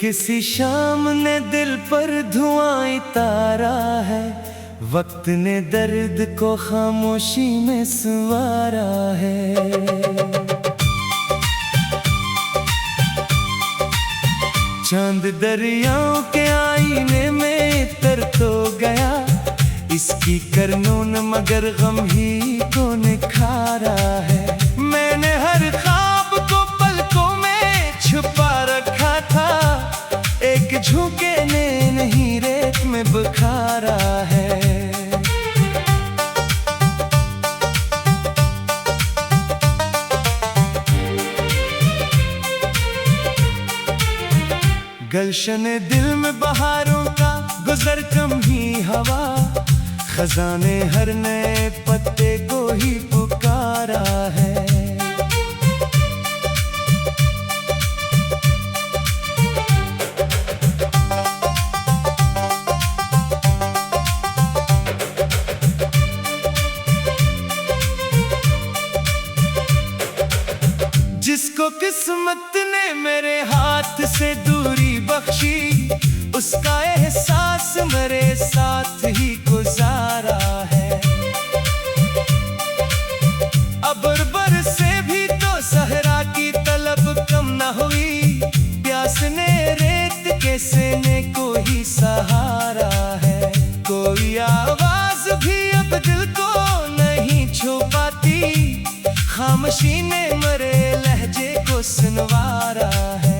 किसी शाम ने दिल पर धुआं तारा है, वक्त ने दर्द को खामोशी में संवारा है। चांद दरियाओं के आईने में तर तो गया, इसकी करनून मगर गम ही को निखारा है। मैंने हर ख्वाब को पलकों में छुपा रखा था, एक झुके ने नहीं रेत में बुखारा है। गलशन दिल में बहारों का गुजर कम ही हवा, खजाने हर नए पत्ते को ही पुकारा है। जिसको किस्मत ने मेरे हाथ से दूरी बख्शी, उसका एहसास मेरे साथ ही गुजारा है। अबर से भी तो सहरा की तलब कम न हुई, प्यास ने रेत के सीने को ही सहारा है। कोई आवाज भी अब दिल को नहीं छू पाती, खामोशी ने मरे लहजे को सुनवारा है।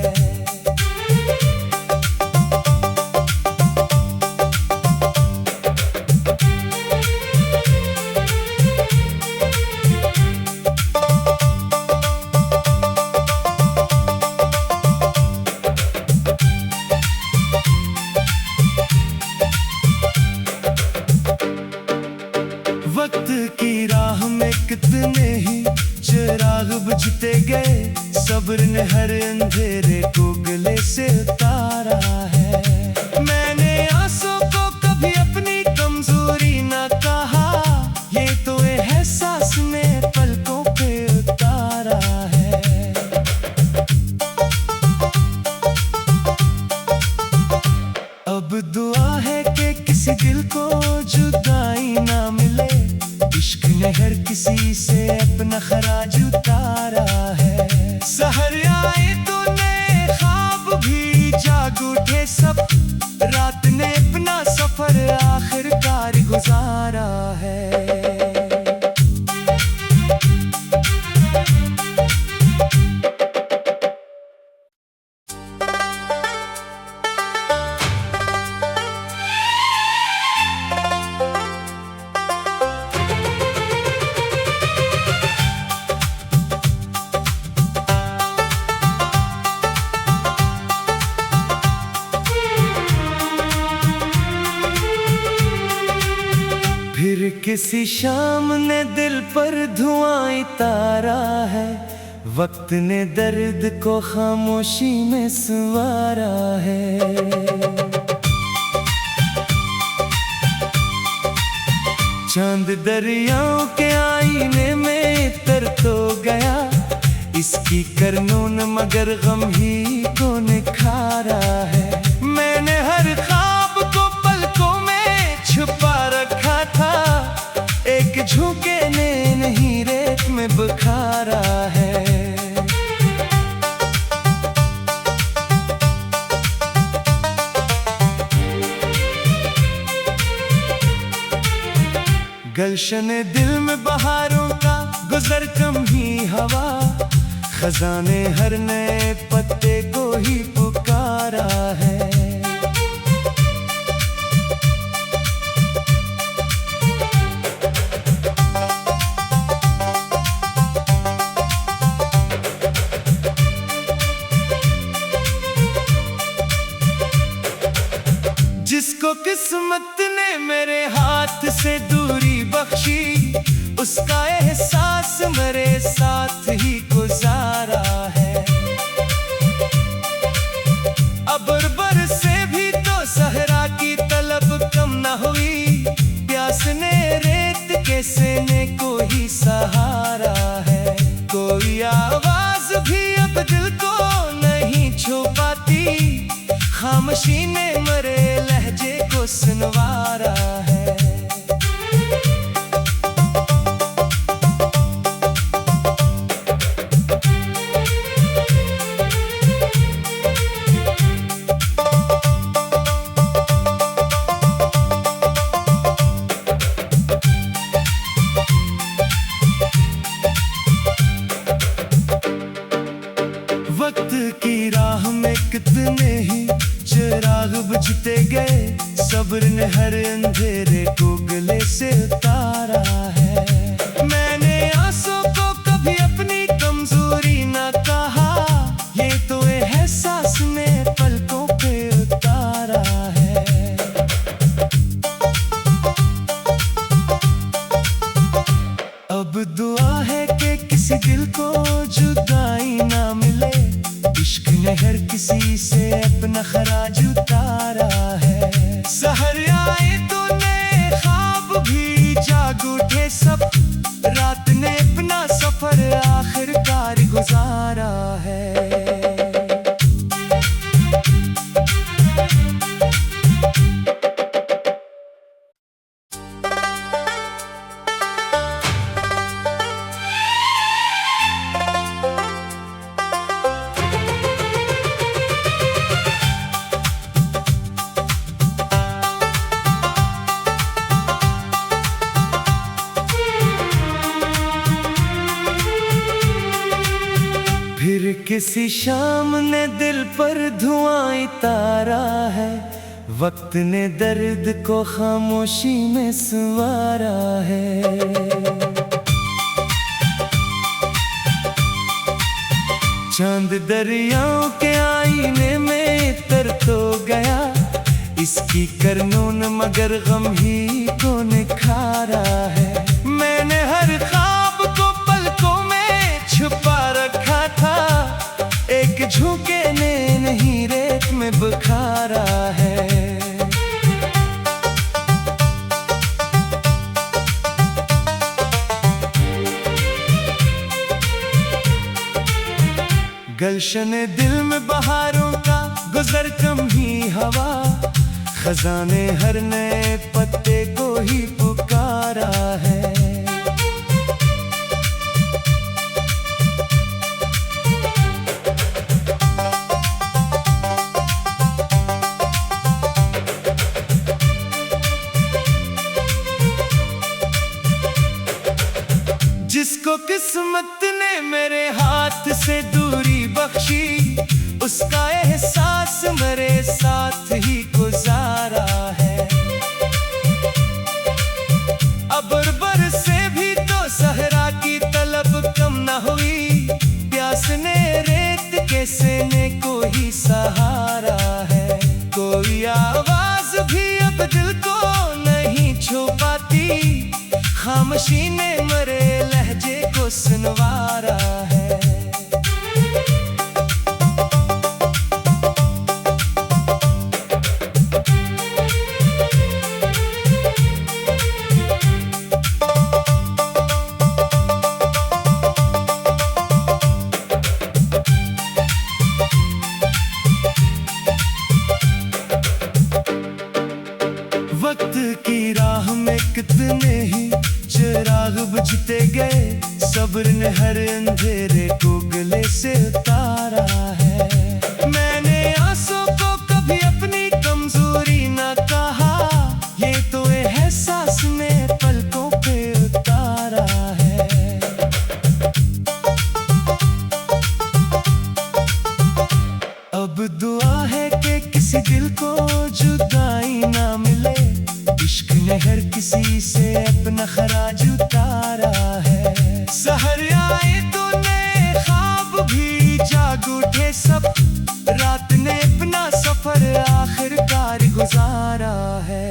वक्त की राह में कितने ही चिराग बुझते गए, सब्र ने हर अंधेरे को गले से उतारा है। मैंने आंसू को कभी अपनी कमजोरी न कहा, ये तो एहसास ने पलकों पे उतारा है। अब दुआ है कि किसी दिल को जुदाई ना मिले, इश्क ने हर किसी से अपना खराज उतारा है। सहर आए तो नए ख्वाब भी जाग उठे सब, रात ने अपना सफर आखिरकार गुजारा है। फिर किसी शाम ने दिल पर धुआं तारा है, वक्त ने दर्द को खामोशी में संवारा है। चांद दरियाओं के आईने में तर तो गया, इसकी करनून मगर गम ही को निखारा है। मैंने हर ख्वाब को पलकों में छुपा रखा था, एक झुके ने नहीं रेत में बुखारा है। गलशन दिल में बहारों का गुजर कम ही हवा, खजाने हर नए पत्ते को ही पुकारा है। जिसको किस्मत ने मेरे हाथ से दूरी बख्शी, उसका एहसास मेरे साथ ही गुजारा है। अबर से भी तो सहरा की तलब कम न हुई, प्यास ने रेत के सीने को ही सहारा है। कोई आवाज भी अब दिल को नहीं छू पाती, खामोशी ने मरे लहजे को सुनवारा है। वक्त की राह में कितने ही चिराग बुझते गए, सब्र ने हर अंधेरे को गले से उतारा है। मैंने आंसू को कभी अपनी कमजोरी न कहा, ये तो एहसास ने पलकों पे उतारा है। अब दुआ है कि किसी दिल को जुदाई ना मिले, इश्क ने हर किसी से अपना खराज उतारा है। सहर आए तो नए ख्वाब भी जाग उठे सब, रात ने अपना सफर आखिरकार गुजारा है। फिर किसी शाम ने दिल पर धुआं तारा है, वक्त ने दर्द को खामोशी में संवारा है। चांद दरियाओं के आईने में तर तो गया, इसकी करनून मगर गम ही को निखारा है। मैंने हर ख्वाब को पलकों में छुपा रखा था, एक झुके ने नहीं रेत में बुखारा है। गलशन दिल में बहारों का गुजर कम ही हवा, खजाने हर नए पत्ते को ही पुकारा है। जिसको किस्मत ने मेरे हाथ से दूरी बख्शी, उसका एहसास मेरे साथ ही गुजारा है। अबर बरसे भी तो सहरा की तलब कम न हुई, प्यास ने रेत के सीने को ही सहारा है। कोई आवाज भी अब दिल को नहीं छू पाती, खामोशी ने मरे लहजे को सुनवारा है। वक्त की राह में कितने ही चिराग बुझते गए, सब्र ने हर अंधेरे को गले से उतारा है। मैंने आंसू को कभी अपनी कमजोरी न कहा, ये तो एहसास ने पलकों पे उतारा है। अब दुआ है कि किसी दिल को जुदाई ना मिले, इश्क ने हर किसी से अपना खराज उतारा है। सहर आए तो नए ख्वाब भी जाग उठे सब, रात ने अपना सफर आखिरकार गुजारा है।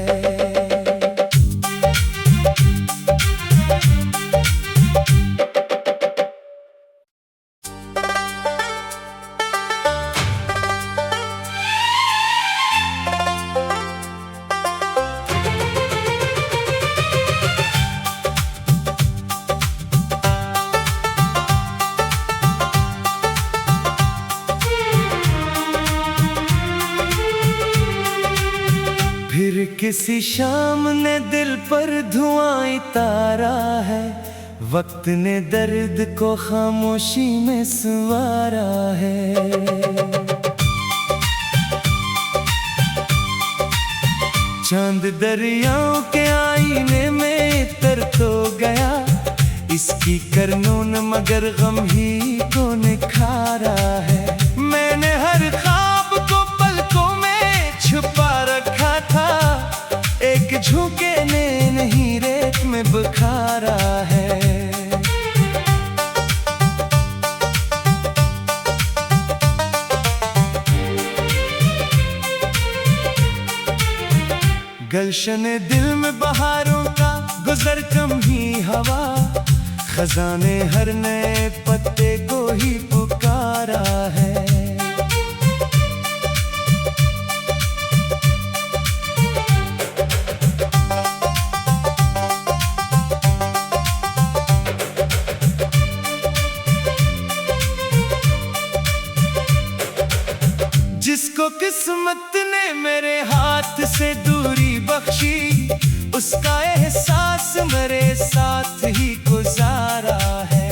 किसी शाम ने दिल पर धुआं तारा है, वक्त ने दर्द को खामोशी में संवारा है। चांद दरियाओं के आईने में तर तो गया, इसकी करनून मगर गम ही को निखारा है। मैंने हर ख्वाब को पलकों में छुपा रखा था, एक झुके ने नहीं रेत में बुखारा है। गलशन दिल में बहारों का गुजर कम ही हवा, खजाने हर नए पत्ते को ही पुकारा है। जिसको किस्मत ने मेरे हाथ से दूरी बख्शी, उसका एहसास मेरे साथ ही गुजारा है।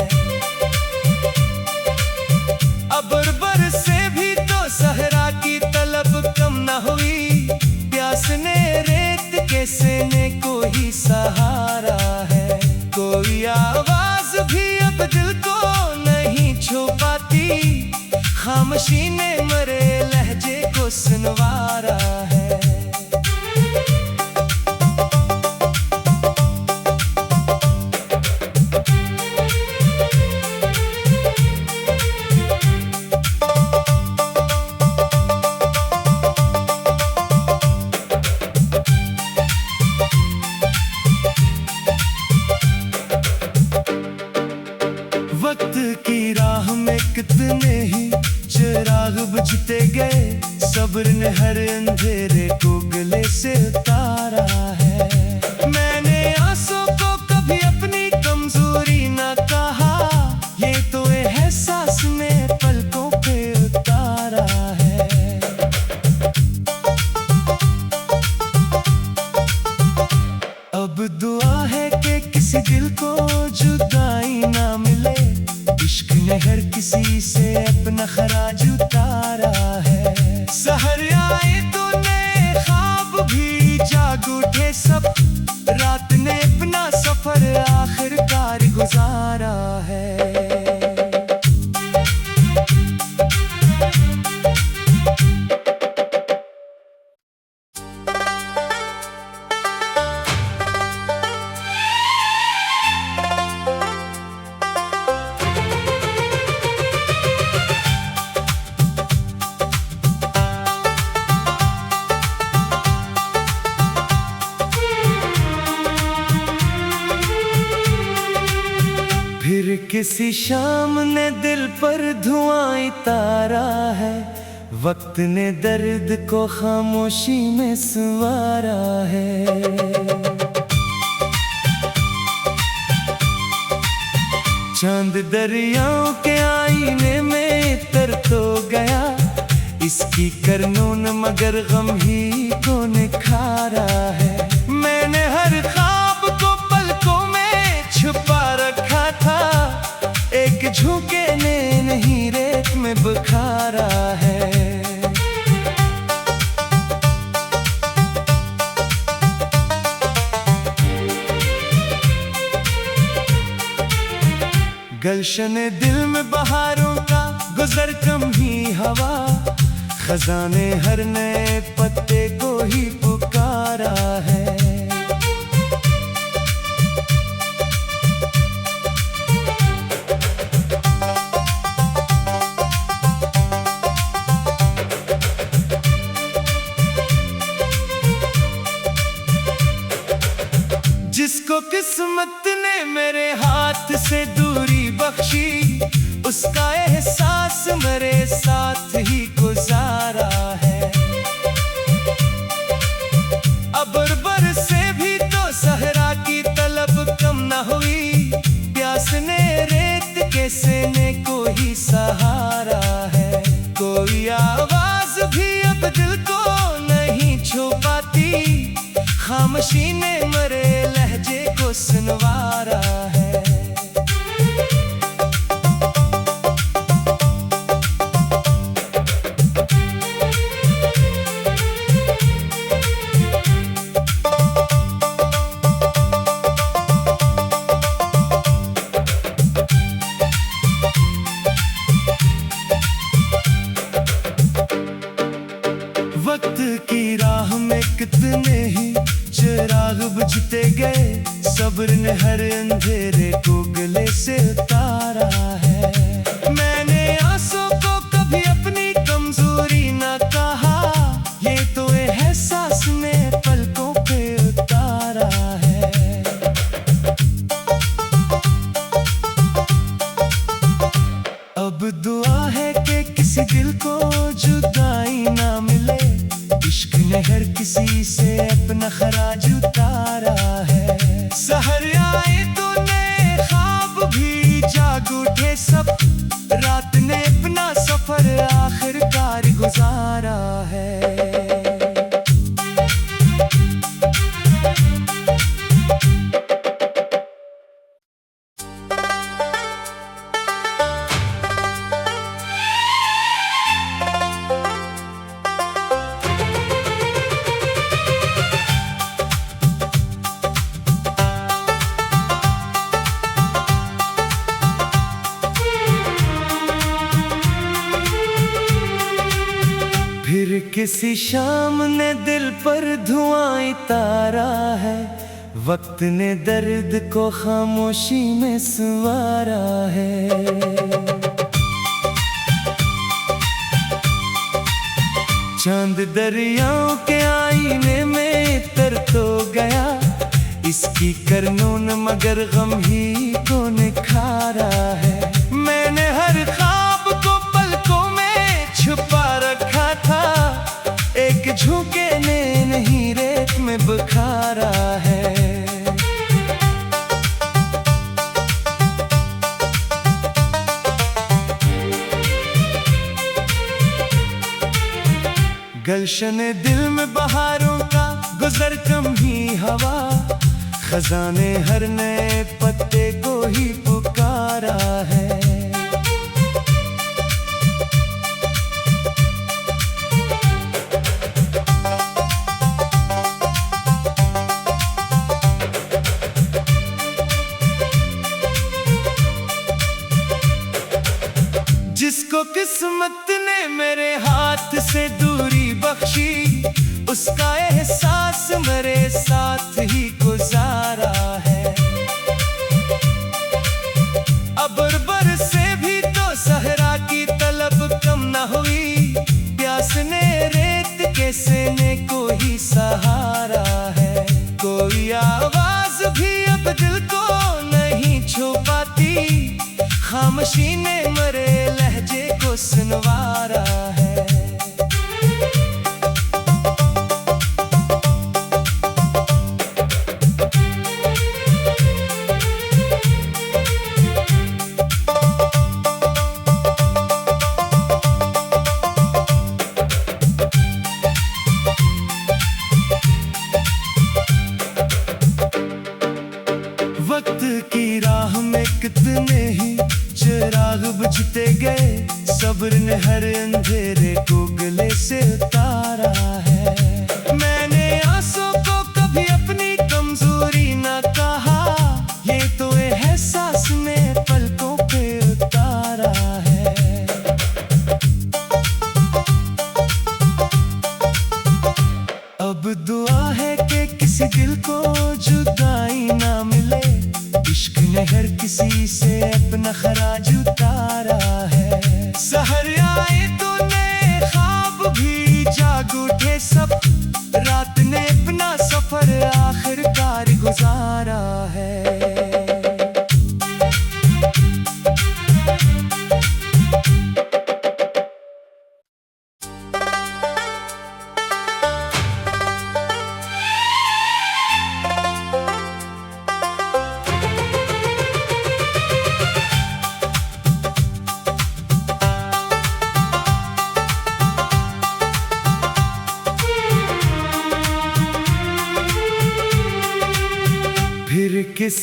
अबर से भी तो सहरा की तलब कम न हुई, प्यास ने रेत के सीने को ही सहारा है। कोई आवाज भी अब दिल को नहीं छू पाती, खामोशी ने मरे लहजे को सुनवारा है। वक्त की राह में कितने ही चिराग बुझते गए, सब्र ने हर अंधेरे को गले से उतारा है। मैंने आंसू को कभी अपनी कमजोरी न कहा, ये तो एहसास में पलकों पे उतारा है। अब दुआ है कि किसी दिल को जुदाई ना मिले, इश्क ने हर किसी से अपना खराज उतारा है। सहर आए तो नए ख्वाब भी जाग उठे सब, रात ने अपना सफर आखिरकार गुजारा है। फिर किसी शाम ने दिल पर धुआं तारा है, वक्त ने दर्द को खामोशी में संवारा है। चांद दरियाओं के आईने में तर तो गया, इसकी करनून मगर गम ही को निखारा है। मैंने हर ख्वाब को पलकों में छुपा रखा था, एक झुके ने नहीं रेत में बुखारा है। गलशन दिल में बहारों का गुजर कम ही हवा, खजाने हर नए पत्ते को ही पुकारा है। जिसको किस्मत ने मेरे हाथ से दूरी बख्शी, उसका एहसास मेरे साथ ही गुजारा है। अबर से भी तो सहरा की तलब कम न हुई, प्यास ने रेत के सीने को ही सहारा है। कोई आवाज भी अब दिल को नहीं छू पाती, खामोशी ने मरे लहजे को सुनवारा है। वक्त की राह में कितने ही चिराग बुझते गए, सब्र ने हर अंधेरे को गले से उतारा है। मैंने आंसू को कभी अपनी कमजोरी न कहा, ये तो एहसास ने पलकों पे उतारा है। अब दुआ है कि किसी दिल को जुदाई ना मिले, इश्क ने हर किसी से अपना खराज उतारा है। सहर आए तो नए ख्वाब भी जाग उठे सब, रात ने अपना सफर आखिरकार गुजारा है। फिर किसी शाम ने दिल पर धुआं तारा है, वक्त ने दर्द को खामोशी में संवारा है। चांद दरियाओं के आईने में तर तो गया, इसकी करनून मगर गम ही को निखारा है। मैंने हर ख्वाब को पलकों में छुपा रखा था, एक झुके ने नहीं रेत में बुखारा है। गलशन दिल में बहारों का गुजर कम ही हवा, खजाने हर नए पत्ते को ही पुकारा है। जिसको किस्मत ने मेरे हाथ से दूरी बख्शी, उसका एहसास मेरे साथ ही गुजारा है। अबर से भी तो सहरा की तलब कम न हुई, प्यास ने रेत के सीने को ही सहारा है। कोई आवाज भी अब दिल को नहीं छू पाती, खामोशी ने मरे लहजे को सुनवारा है। वक्त की राह में कितने ही चिराग बुझते गए, सब्र ने हर अंधेरे को गले से उतारा है। मैंने आंसू को कभी अपनी कमजोरी न कहा, ये तो एहसास ने पलकों पे उतारा है। अब दुआ है कि किसी दिल को जुदाई ना मिले, इश्क ने हर किसी से अपना खराज उतारा है। सहर आए तो नए ख्वाब भी जाग उठे सब, रात ने अपना सफर आखिरकार गुजारा है।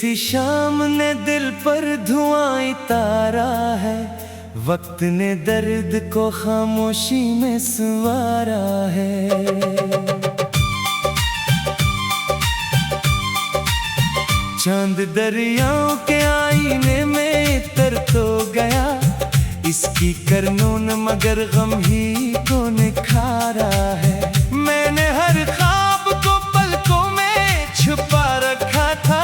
किसी शाम ने दिल पर धुआं उतारा है, वक्त ने दर्द को खामोशी में संवारा है। चांद दरियाओं के आईने में तर तो गया, इसकी करनून मगर गम ही को निखारा है। मैंने हर ख्वाब को पलकों में छुपा रखा था,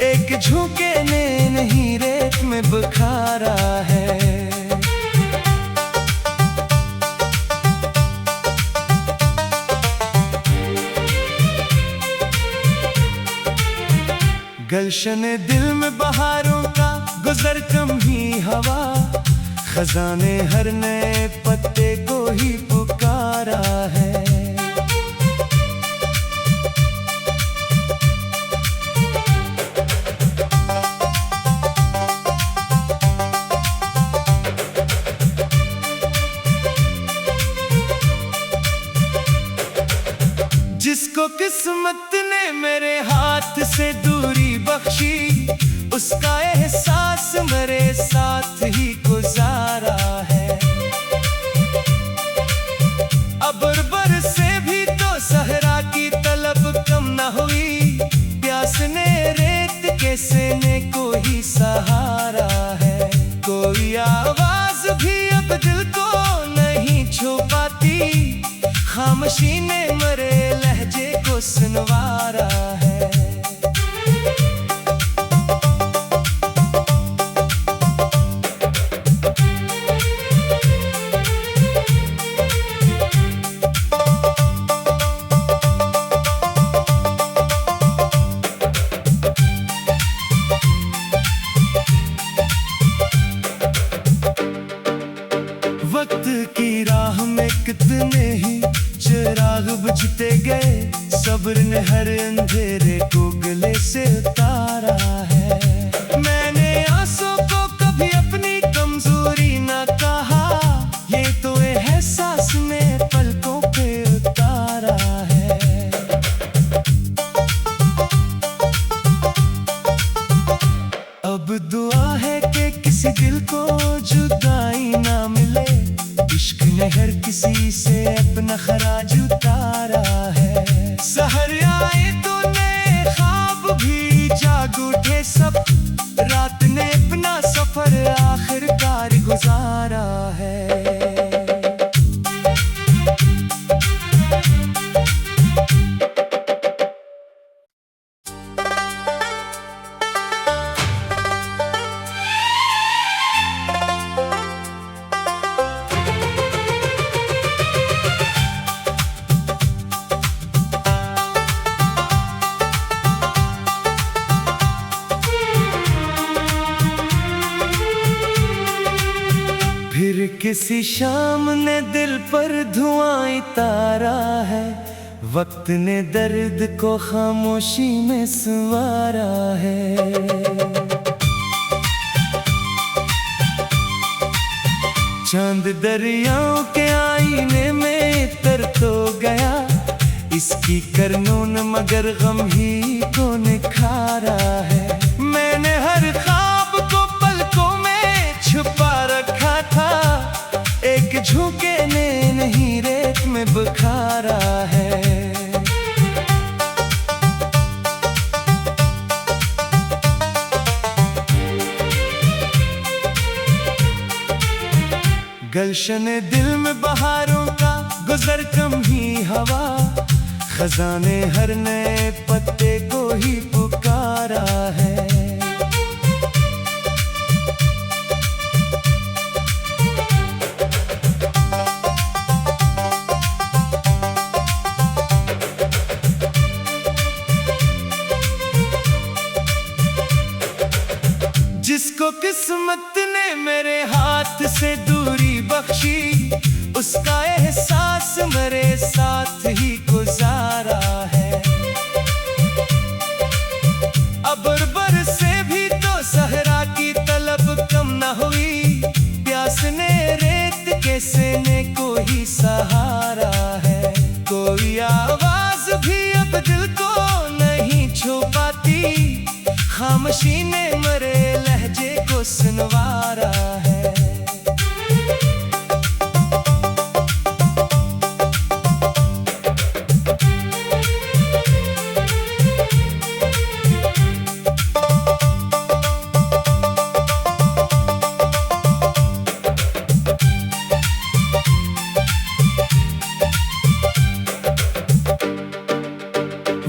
एक झुके ने नहीं रेत में बुखारा है। गलशन दिल में बहारों का गुजर कम ही हवा, खजाने हर नए पत्ते को ही पुकारा है। जिसको किस्मत ने मेरे हाथ से दूरी बख्शी, उसका एहसास मेरे साथ ही गुजारा है। अबर बरसे भी तो सहरा की तलब कम न हुई, प्यास ने रेत के सीने को ही सहारा है। कोई आवाज भी अब दिल को नहीं छू पाती, खामोशी ने मरे लहजे को सुनवारा है। वक्त की राह में कितने ही चिराग बुझते गए, सब्र ने हर अंधेरे को गले से उतारा है। मैंने आंसू को कभी अपनी कमजोरी न कहा, ये तो एहसास में पलकों पे उतारा है। अब दुआ है कि किसी दिल को जुदाई ना मिले, इश्क ने हर किसी से अपना खराज उतारा है। सहर आए तो नए ख्वाब भी जाग उठे सब, रात ने अपना सफर आखिरकार गुजारा है। फिर किसी शाम ने दिल पर धुआं उतारा है, वक्त ने दर्द को खामोशी में संवारा है। चांद दरियाओं के आईने में तर तो गया, इसकी करनून मगर गम ही को निखारा है। मैंने हर ख्वाब को पलकों में छुपा रखा था, एक झुके ने नहीं रेत में बुखारा है। गलशन दिल में बहारों का गुजर कम ही हवा, खजाने हर नए पत्ते को ही पुकारा है। जिसको किस्मत ने मेरे हाथ से दूरी बख्शी, उसका एहसास मेरे साथ ही गुजारा है। अबर बरसे भी तो सहरा की तलब कम न हुई, प्यास ने रेत के सीने को ही सहारा है। कोई आवाज भी अब दिल को नहीं छू पाती, खामोशी ने मरे लहजे को सुनवारा है।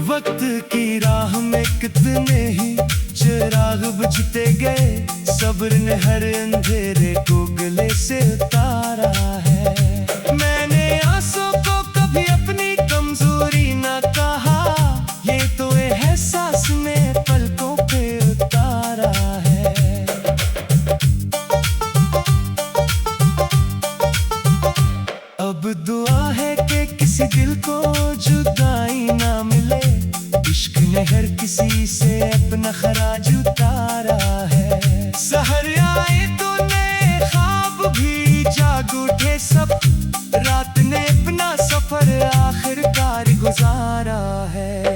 वक्त की राह में कितने ही चिराग बुझते गए, सब्र ने हर अंधेरे को गले से उतारा है। मैंने आंसू को कभी अपनी कमजोरी न कहा, ये तो एहसास में पलकों पे उतारा है। अब दुआ है कि किसी दिल को जुदाई ना मिले, इश्क ने हर किसी से अपना खराज उतारा है। सहर आए तो नए ख्वाब भी जाग उठे सब, रात ने अपना सफर आखिरकार गुजारा है।